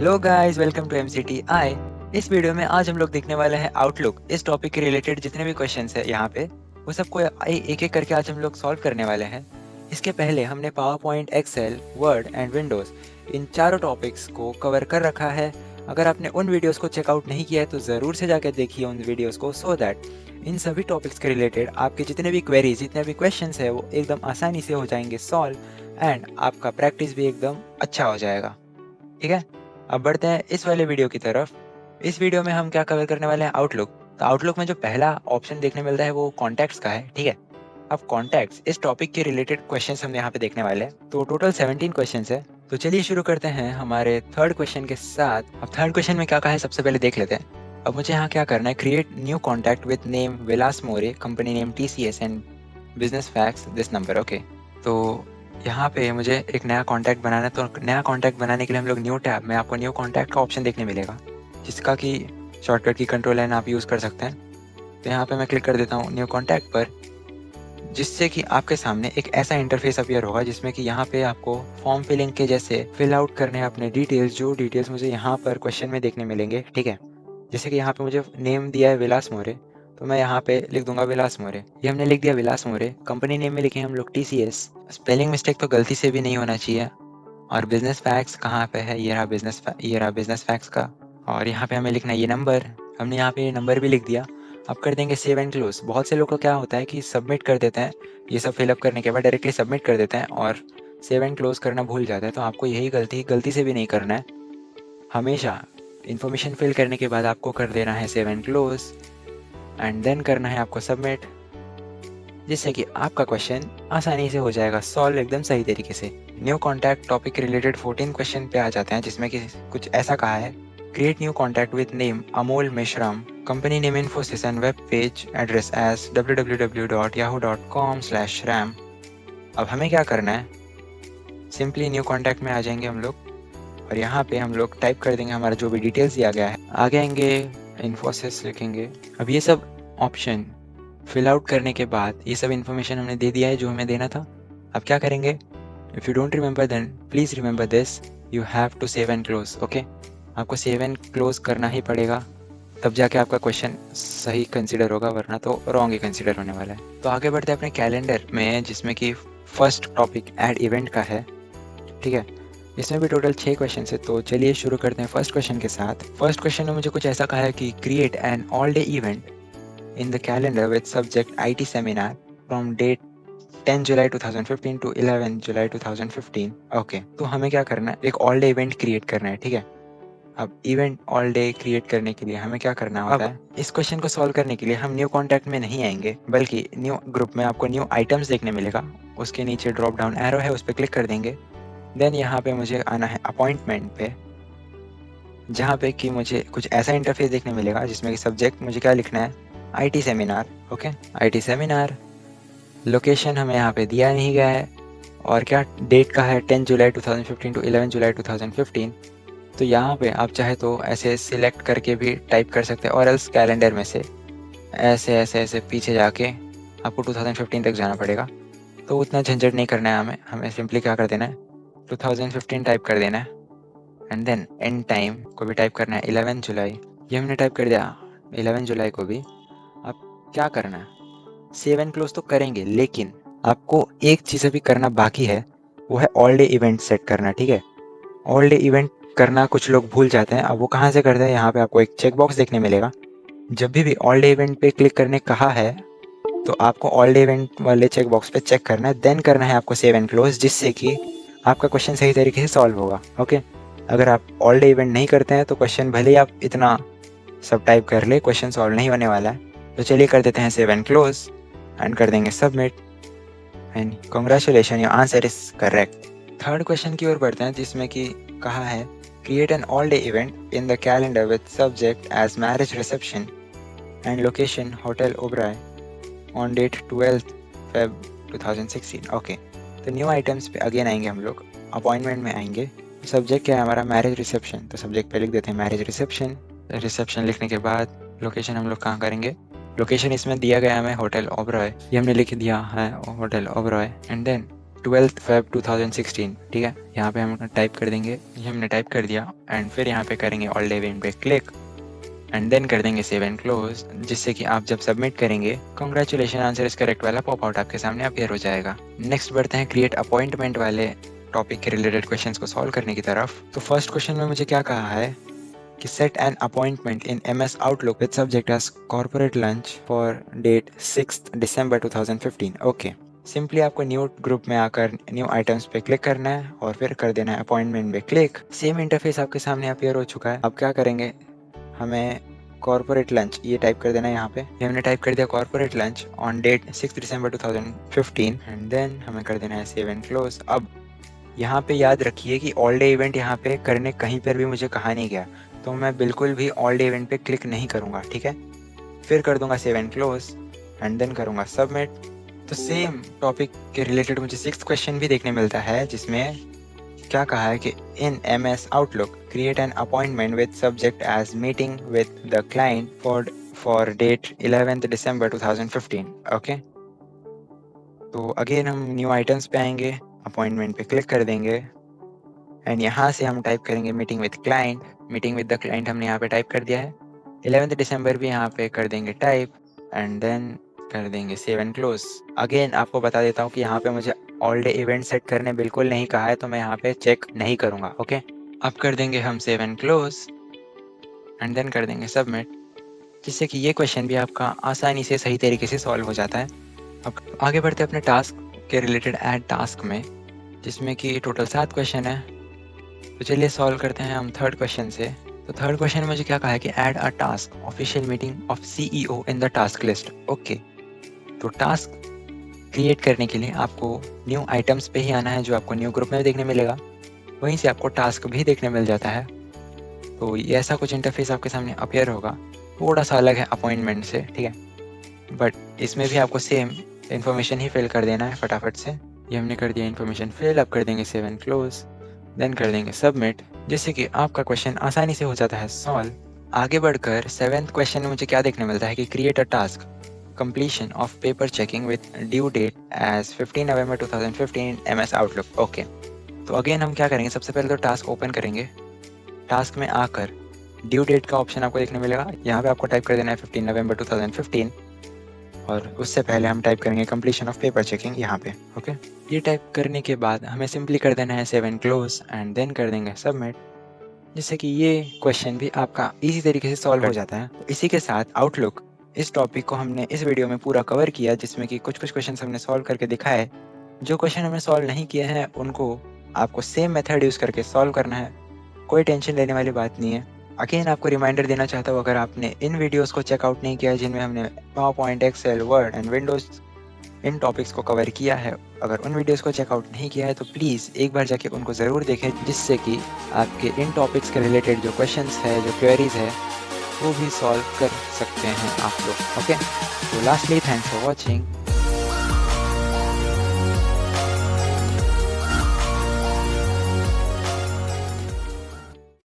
Hello guys, welcome to MCTI। इस video में आज हम लोग देखने वाले हैं आउटलुक। इस टॉपिक के रिलेटेड जितने भी क्वेश्चंस है यहाँ पे वो सबको एक एक करके आज हम लोग सॉल्व करने वाले हैं। इसके पहले हमने PowerPoint, Excel, Word and Windows इन चारों टॉपिक्स को कवर कर रखा है। अगर आपने उन वीडियोस को चेकआउट नहीं किया है तो ज़रूर से जाकर देखिए उन वीडियोस को, सो दैट इन सभी टॉपिक्स के रिलेटेड आपके जितने भी क्वेरीज, जितने भी क्वेश्चंस है वो एकदम आसानी से हो जाएंगे सॉल्व एंड आपका प्रैक्टिस भी एकदम अच्छा हो जाएगा। ठीक है, अब बढ़ते हैं इस वाले वीडियो की तरफ। इस वीडियो में हम क्या कवर करने वाले हैं, आउटलुक। तो आउटलुक में जो पहला ऑप्शन देखने मिलता है वो कॉन्टैक्ट्स का है। ठीक है, अब कॉन्टैक्ट्स इस टॉपिक के रिलेटेड क्वेश्चंस हम यहाँ पे देखने वाले हैं। तो टोटल 17 क्वेश्चंस है। तो चलिए शुरू करते हैं हमारे थर्ड क्वेश्चन के साथ। अब थर्ड क्वेश्चन में क्या कहा है सबसे पहले देख लेते हैं। अब मुझे यहाँ क्या करना है, create new contact with name Vilas more, company name TCS and business facts this number. Okay, तो यहाँ पे मुझे एक नया कॉन्टैक्ट बनाना है। तो नया कॉन्टैक्ट बनाने के लिए हम लोग न्यू टैब में आपको न्यू कॉन्टैक्ट का ऑप्शन देखने मिलेगा, जिसका कि शॉर्टकट की कंट्रोल एन आप यूज़ कर सकते हैं। तो यहाँ पे मैं क्लिक कर देता हूँ न्यू कॉन्टैक्ट पर, जिससे कि आपके सामने एक ऐसा इंटरफेस अपीयर होगा जिसमें कि यहाँ पे आपको फॉर्म फिलिंग के जैसे फिल आउट करने हैं अपने डिटेल्स, जो डिटेल्स मुझे यहाँ पर क्वेश्चन में देखने मिलेंगे। ठीक है, जैसे कि यहाँ पे मुझे नेम दिया है विलास मोरे, तो मैं यहाँ पे लिख दूंगा विलास मोरे। ये हमने लिख दिया विलास मोरे। कंपनी नेम में लिखे हम लोग TCS। स्पेलिंग मिस्टेक तो गलती से भी नहीं होना चाहिए। और बिजनेस फैक्ट्स कहाँ पे है, ये रहा बिजनेस फैक्ट्स का। और यहाँ पे हमें लिखना है ये नंबर। हमने यहाँ पे ये नंबर भी लिख दिया। अब कर देंगे सेव एंड क्लोज। बहुत से लोगों को क्या होता है कि सबमिट कर देते हैं, ये सब फिलअप करने के बाद डायरेक्टली सबमिट कर देते हैं और सेव एंड क्लोज करना भूल जाते हैं। तो आपको यही गलती से भी नहीं करना है। हमेशा इन्फॉर्मेशन फिल करने के बाद आपको कर देना है save and close and then करना है आपको सबमिट, जिससे कि आपका क्वेश्चन आसानी से हो जाएगा सॉल्व एकदम सही तरीके से। New contact topic related 14 question पे आ जाते हैं, जिसमें कि कुछ ऐसा कहा है, create new contact with name Amol Meshram, company name Infosys and web page address as www.yahoo.com/ram। अब हमें क्या करना है, सिंपली न्यू कॉन्टैक्ट में आ जाएंगे हम लोग और यहाँ पे हम लोग टाइप कर देंगे हमारा जो भी डिटेल्स दिया गया है। आगे आएंगे, इन्फोसिस लिखेंगे। अब ये सब ऑप्शन फिल आउट करने के बाद ये सब इन्फॉर्मेशन हमने दे दिया है जो हमें देना था। अब क्या करेंगे, if you don't remember then please remember this, you have to save and close. Okay, आपको सेव एंड क्लोज करना ही पड़ेगा, तब जाके आपका क्वेश्चन सही कंसिडर होगा, वरना तो रॉन्ग ही कंसिडर होने वाला है। तो आगे बढ़ते हैं अपने कैलेंडर में, जिसमें कि फर्स्ट टॉपिक ऐड इवेंट का है। ठीक है, इसमें भी टोटल 6 क्वेश्चन है। तो चलिए शुरू करते हैं फर्स्ट क्वेश्चन के साथ। फर्स्ट क्वेश्चन में मुझे कुछ ऐसा कहा है कि create an all day event in the calendar with subject IT seminar from date 10 July 2015 to 11 July 2015। Okay, तो हमें क्या करना है, एक ऑल डे इवेंट क्रिएट करना है। ठीक है, अब इवेंट ऑल डे क्रिएट करने के लिए हमें क्या करना होता है, इस क्वेश्चन को सॉल्व करने के लिए हम न्यू कॉन्टैक्ट में नहीं आएंगे, बल्कि न्यू ग्रुप में आपको न्यू आइटम्स देखने मिलेगा। उसके नीचे ड्रॉप डाउन एरो है, उस पर क्लिक कर देंगे। देन यहाँ पे मुझे आना है अपॉइंटमेंट पे, जहाँ पे कि मुझे कुछ ऐसा इंटरफेस देखने मिलेगा जिसमें कि सब्जेक्ट मुझे क्या लिखना है, IT seminar. Okay, IT seminar. Location हमें यहाँ पे दिया नहीं गया है और क्या डेट का है 10 जुलाई 2015 टू 11 जुलाई 2015। तो यहाँ पे आप चाहे तो ऐसे सिलेक्ट करके भी टाइप कर सकते हैं, और एल्स कैलेंडर में से ऐसे ऐसे ऐसे पीछे जाके आपको 2015 तक जाना पड़ेगा। तो उतना झंझट नहीं करना है हमें सिंपली क्या कर देना है, 2015 टाइप कर देना है एंड देन एंड टाइम को भी टाइप करना है 11 जुलाई। ये हमने टाइप कर दिया 11 जुलाई को भी। अब क्या करना है, सेव एंड क्लोज तो करेंगे, लेकिन आपको एक चीज़ अभी करना बाकी है, वो है ऑल डे इवेंट सेट करना। ठीक है, ऑल डे इवेंट करना कुछ लोग भूल जाते हैं। अब वो कहाँ से करते हैं, यहाँ पे आपको एक चेक बॉक्स देखने मिलेगा। जब भी ऑल डे इवेंट पे क्लिक करने कहा है तो आपको ऑल डे इवेंट वाले चेक बॉक्स पे चेक करना है, देन करना है आपको सेव एंड क्लोज, जिससे कि आपका क्वेश्चन सही तरीके से सॉल्व होगा। ओके, अगर आप ऑल डे इवेंट नहीं करते हैं तो क्वेश्चन भले ही आप इतना सब टाइप कर ले, क्वेश्चन सॉल्व नहीं होने वाला है। तो चलिए कर देते हैं सेव एंड क्लोज एंड कर देंगे submit and congratulation, your answer is correct. Third question की ओर बढ़ते हैं, जिसमें कि कहा है create an all day event in the calendar with subject as marriage reception and location hotel Oberoi on date 12 Feb 2016। Okay, तो न्यू आइटम्स पे अगेन आएंगे हम लोग, अपॉइंटमेंट में आएंगे। सब्जेक्ट क्या है हमारा, मैरिज रिसेप्शन, तो सब्जेक्ट पे लिख देते हैं मैरिज रिसेप्शन। रिसेप्शन लिखने के बाद लोकेशन हम लोग कहाँ करेंगे, लोकेशन इसमें दिया गया हमें होटल ओबरॉय, ये हमने लिख दिया है hotel Oberoi and then 12 Feb 2016, ठीक है। यहाँ पे हम टाइप कर देंगे, ये हमने टाइप कर दिया एंड फिर यहाँ पे करेंगे ऑल डे इवेंट पे क्लिक एंड देन कर देंगे सेव एंड क्लोज, जिससे कि आप जब सबमिट करेंगे कांग्रेचुलेशन आंसर इज करेक्ट वाला पॉप आउट आपके सामने अपीयर हो जाएगा। नेक्स्ट बढ़ते हैं क्रिएट अपॉइंटमेंट वाले टॉपिक के रिलेटेड क्वेश्चंस को सॉल्व करने की तरफ। तो फर्स्ट क्वेश्चन में मुझे क्या कहा है कि set an appointment in MS Outlook with subject as corporate lunch for date 6 December 2015। Okay, simply आपको न्यू ग्रुप में आकर न्यू आइटम्स पे क्लिक करना है और फिर कर देना है अपॉइंटमेंट पे क्लिक। सेम इंटरफेस आपके सामने अपीयर हो चुका है। अब क्या करेंगे, हमें कॉर्पोरेट लंच ये टाइप कर देना है यहाँ पे। ये हमने टाइप कर दिया corporate lunch on date 6 December 2015 and then हमें कर देना है सेव एंड क्लोज। अब यहाँ पे याद रखिए कि ऑल डे इवेंट यहाँ पे करने कहीं पर भी मुझे कहा नहीं गया, तो मैं बिल्कुल भी ऑल डे इवेंट पे क्लिक नहीं करूँगा, ठीक है। फिर कर दूंगा save and close and then करूँगा सबमिट। तो सेम टॉपिक के रिलेटेड मुझे 6th क्वेश्चन भी देखने मिलता है, जिसमें क्या कहा है कि in MS Outlook create an appointment with subject as meeting with the client for date 11 December 2015। Okay, तो अगेन हम न्यू आइटम्स पे आएंगे, अपॉइंटमेंट पे क्लिक कर देंगे एंड यहाँ से हम टाइप करेंगे meeting with client. Meeting with the client हमने यहाँ पे टाइप कर दिया है, 11 December भी यहाँ पे कर देंगे टाइप एंड देन कर देंगे सेव एंड क्लोज। अगेन आपको बता देता हूँ कि यहाँ पे मुझे ऑल डे इवेंट सेट करने बिल्कुल नहीं कहा है, तो मैं यहाँ पे चेक नहीं करूँगा। ओके, अब कर देंगे हम save and close and then कर देंगे सबमिट, जिससे कि ये क्वेश्चन भी आपका आसानी से सही तरीके से सॉल्व हो जाता है। अब आगे बढ़ते हैं अपने टास्क के रिलेटेड ऐड टास्क में, जिसमें कि टोटल 7 क्वेश्चन है। तो चलिए सॉल्व करते हैं हम थर्ड क्वेश्चन से। तो थर्ड क्वेश्चन में मुझे क्या कहा है कि add a task official meeting of CEO in the task list. Okay, तो टास्क क्रिएट करने के लिए आपको न्यू आइटम्स पे ही आना है, जो आपको न्यू ग्रुप में देखने मिलेगा, वहीं से आपको टास्क भी देखने मिल जाता है। तो ये ऐसा कुछ इंटरफेस आपके सामने अपीयर होगा, थोड़ा सा अलग है अपॉइंटमेंट से, ठीक है, बट इसमें भी आपको सेम इन्फॉर्मेशन ही फिल कर देना है फटाफट से। ये हमने कर दिया इन्फॉर्मेशन फिल, अब कर देंगे सेव एंड क्लोज देन कर देंगे सबमिट, जिससे कि आपका क्वेश्चन आसानी से हो जाता है सॉल्व। आगे बढ़कर 7th क्वेश्चन में मुझे क्या देखने मिलता है कि create a task completion of paper checking with due date as 15 November 2015 in MS Outlook। Okay, तो अगेन हम क्या करेंगे, सबसे पहले तो टास्क ओपन करेंगे। टास्क में आकर ड्यू डेट का ऑप्शन आपको देखने मिलेगा, यहाँ पे आपको टाइप कर देना है 15 November 2015 और उससे पहले हम टाइप करेंगे कंप्लीशन ऑफ पेपर चेकिंग यहाँ पे। ओके, ये टाइप करने के बाद हमें सिंपली कर देना है save and close and then कर देंगे सबमिट, जिससे कि ये क्वेश्चन भी आपका इजी तरीके से सॉल्व हो जाता है। तो इसी के साथ आउटलुक इस टॉपिक को हमने इस वीडियो में पूरा कवर किया, जिसमें कि कुछ क्वेश्चन हमने सॉल्व करके दिखाए। जो क्वेश्चन हमने सॉल्व नहीं किए हैं उनको आपको सेम मेथड यूज़ करके सॉल्व करना है, कोई टेंशन लेने वाली बात नहीं है। अगेन आपको रिमाइंडर देना चाहता हूँ, अगर आपने इन वीडियोस को चेकआउट नहीं किया है जिनमें हमने PowerPoint, Excel, Word and Windows इन टॉपिक्स को कवर किया है, अगर उन वीडियोस को चेकआउट नहीं किया है तो प्लीज़ एक बार जाके उनको ज़रूर देखें, जिससे कि आपके इन टॉपिक्स के रिलेटेड जो क्वेश्चंस है, जो क्वेरीज है, वो भी सॉल्व कर सकते हैं आप लोग। ओके, तो लास्टली थैंक्स फॉर वॉचिंग।